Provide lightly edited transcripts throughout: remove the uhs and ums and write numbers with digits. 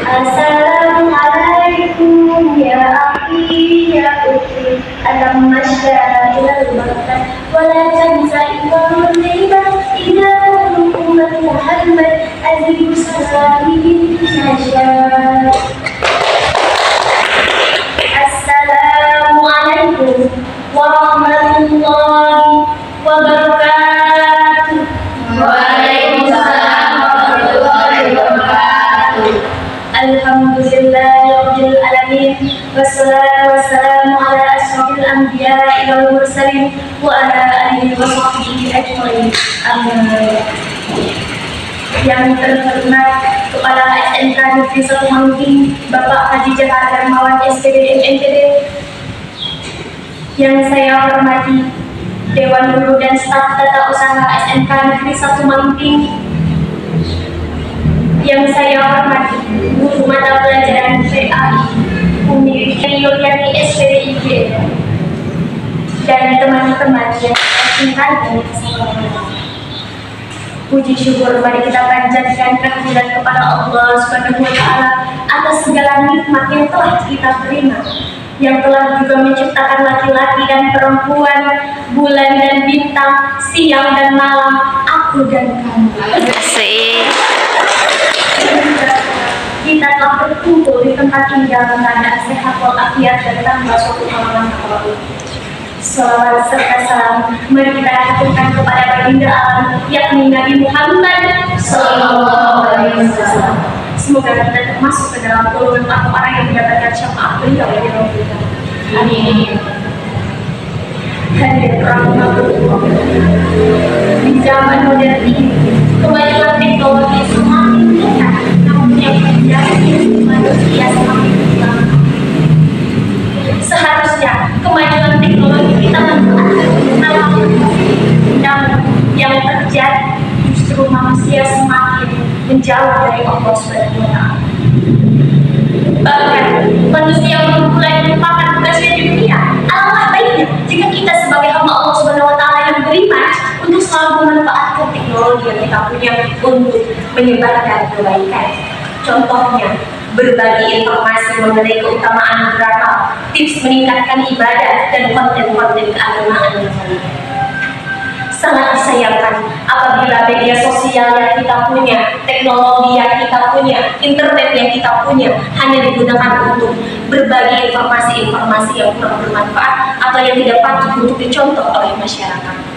Assalamualaikum ya akhi ya ukhti alam masyarakat al-bakat wala tansa iman ila umat Muhammad aziz salamin nasyad. Assalamualaikum warahmatullahi wabarakatuh. Waalaikumsalam warahmatullahi wabarakatuh. Alhamdulillahirabbil alamin wassalatu wassalamu ala asyrofil anbiya'i wal mursalin wa ala alihi wa sahbihi ajmain. Amin. Yang terhormat Kepala SMK Negeri 1 Mangking Bapak Haji Jaka Darmawan SPDD NTD, yang saya hormati Dewan Guru dan Staf Tata Usaha SMK Negeri 1 Mangking, yang saya hormati Guru Mata Pelajaran PAI Umi Yuliani SPDIG, dan teman-teman yang saya cintai. Puji syukur mari kita panjatkan kehadiran kepada Allah Subhanahu wa Ta'ala atas segala nikmat yang telah kita terima, yang telah juga menciptakan laki-laki dan perempuan, bulan dan bintang, siang dan malam, aku dan kamu. Kita telah berkumpul di tempat ini dalam keadaan sehat walafiat dan tanpa suatu halangan apapun. Salawat serta salam mari kita haturkan kepada baginda alam yakni Nabi Muhammad Sallallahu Alaihi Wasallam. Semoga kita termasuk ke dalam golongan orang yang mendapatkan syafaat beliau di dalam kita. Amin. Hadirin rahmatullah. Di zaman modern ini kemajuan teknologi semakin meningkat, namun yang terjadi manusia semakin berkembang. Seharusnya kemajuan teknologi kita manfaatkan, namun yang terjadi justru manusia semakin menjauh dari Allah Subhanahu wa Ta'ala. Bahkan manusia mulai melupakan tugasnya di dunia. Alangkah baiknya jika kita sebagai hamba Allah Subhanahu wa Ta'ala yang beriman untuk selalu memanfaatkan teknologi yang kita punya untuk menyebarkan kebaikan. Contohnya, berbagi informasi mengenai keutamaan berakal, tips meningkatkan ibadah, dan konten-konten keagamaan yang lain. Sangat disayangkan apabila media sosial yang kita punya, teknologi yang kita punya, internet yang kita punya hanya digunakan untuk berbagi informasi-informasi yang kurang bermanfaat atau yang tidak patut untuk dicontoh oleh masyarakat.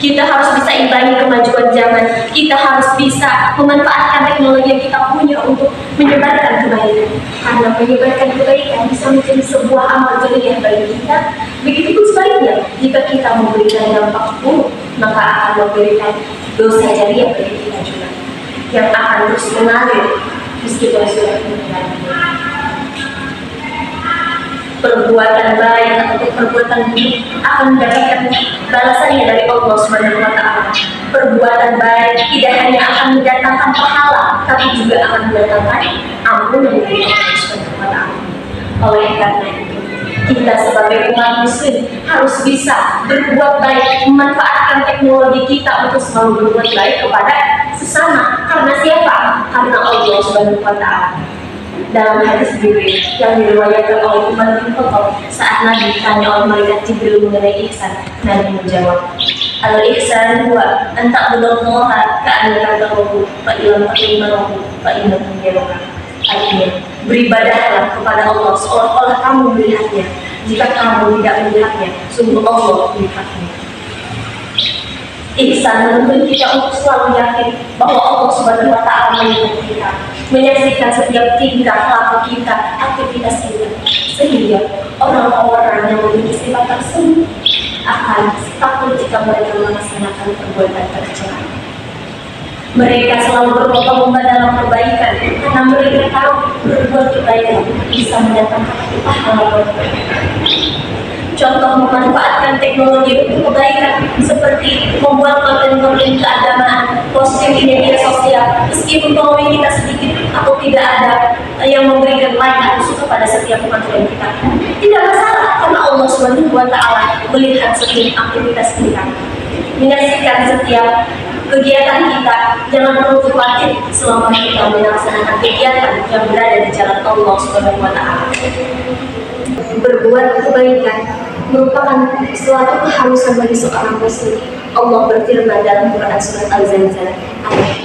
Kita harus bisa imbangi kemajuan zaman. Kita harus bisa memanfaatkan teknologi yang kita punya untuk menyebarkan kebaikan. Karena menyebarkan kebaikan bisa menjadi sebuah amal jariah bagi kita. Begitupun sebaliknya, jika kita memberikan dampak buruk, maka akan memberikan dosa jariah bagi kita juga, yang akan terus mengalir meskipun sudah meninggal. Perbuatan baik atau perbuatan buruk akan mendapatkan balasannya dari Allah Subhanahu wa Ta'ala. Perbuatan baik tidak hanya akan mendatangkan pahala, tapi juga akan mendatangkan ampunan dari Allah Subhanahu wa Ta'ala. Oleh karena itu, kita sebagai umat muslim harus bisa berbuat baik, memanfaatkan teknologi kita untuk selalu berbuat baik kepada sesama. Karena siapa? Karena Allah Subhanahu wa Ta'ala. Dalam hadis Jibril yang diriwayatkan oleh Umar bin Khattab, saat Nabi ditanya oleh malaikat Jibril mengenai ihsan, Nabi menjawab, al-ihsan huwa an ta'budallaha ka'annaka tarahu fa illam takun tarahu fa innahu yaraka. Artinya, beribadahlah kepada Allah seolah-olah kamu melihatnya. Jika kamu tidak melihatnya, sungguh Allah melihatnya. Ihsan menuntut kita untuk selalu yakin bahwa Allah Subhanahu wa Ta'ala melihat kita, menyaksikan setiap tingkah laku kita, aktivitas kita, sehingga orang-orang yang memiliki sifat tersebut akan takut jika mereka melaksanakan perbuatan tercela. Mereka selalu berlomba-lomba dalam kebaikan karena mereka tahu berbuat kebaikan bisa mendatangkan pahala. Contoh memanfaatkan teknologi untuk kebaikan seperti membuat konten-konten keagamaan, posting di media sosial, meskipun following kita sedikit atau tidak ada yang memberikan like atau suka pada setiap konten kita, tidak masalah karena Allah Subhanahu wa Ta'ala melihat setiap aktivitas kita, menyaksikan setiap kegiatan kita. Jangan perlu khawatir selama kita melaksanakan kegiatan yang berada di jalan Allah Subhanahu wa Ta'ala. Berbuat kebaikan merupakan suatu keharusan bagi seorang muslim. Allah berfirman dalam Quran surat Al-Zalzalah ayat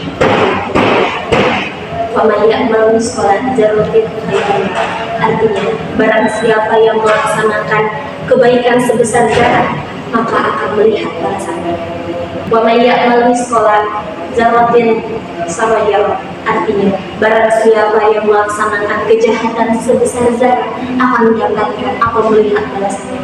"Faman ya'mal mithqala dzarratin khairan yarah." Artinya, barang siapa yang melaksanakan kebaikan sebesar zarah, maka akan melihat balasannya. Wa may ya'mal mithqala dzarratin syarran yarah. Artinya, barang siapa yang melaksanakan kejahatan sebesar zarah akan mendapatkan atau melihat balasannya.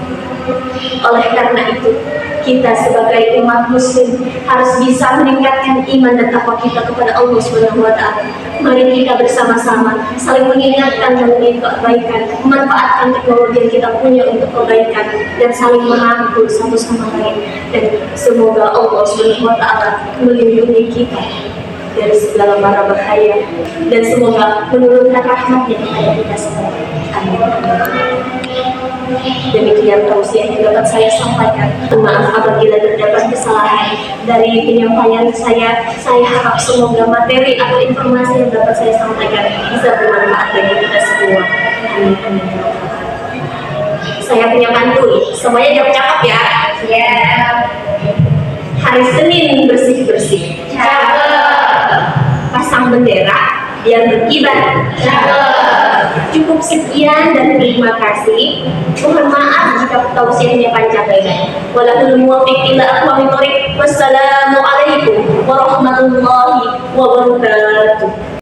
Oleh karena itu, kita sebagai umat muslim harus bisa meningkatkan iman dan takwa kita kepada Allah Subhanahu wa Ta'ala. Mari kita bersama-sama saling mengingatkan dan kebaikan, memanfaatkan teknologi yang kita punya untuk kebaikan dan saling merangkul satu sama lain. Dan semoga Allah Subhanahu wa Ta'ala melindungi kita dari segala mara bahaya dan semoga menurunkan rahmatnya kepada kita semua. Amin. Demikian tausiah yang dapat saya sampaikan. Maaf apabila terdapat kesalahan dari penyampaian saya. Saya harap semoga materi atau informasi yang dapat saya sampaikan bisa bermanfaat bagi kita semua. Amin. Saya punya pantun. Semuanya jawab cakep ya. Ya. Hari Senin bersih-bersih. Cakep. Pasang bendera biar berkibar. Cakep. Cukup sekian dan terima kasih. Mohon maaf jika tausiahnya panjang lebar. Walahul muwaffiq ila aqwamit thoriq. Wassalamualaikum warahmatullahi wabarakatuh.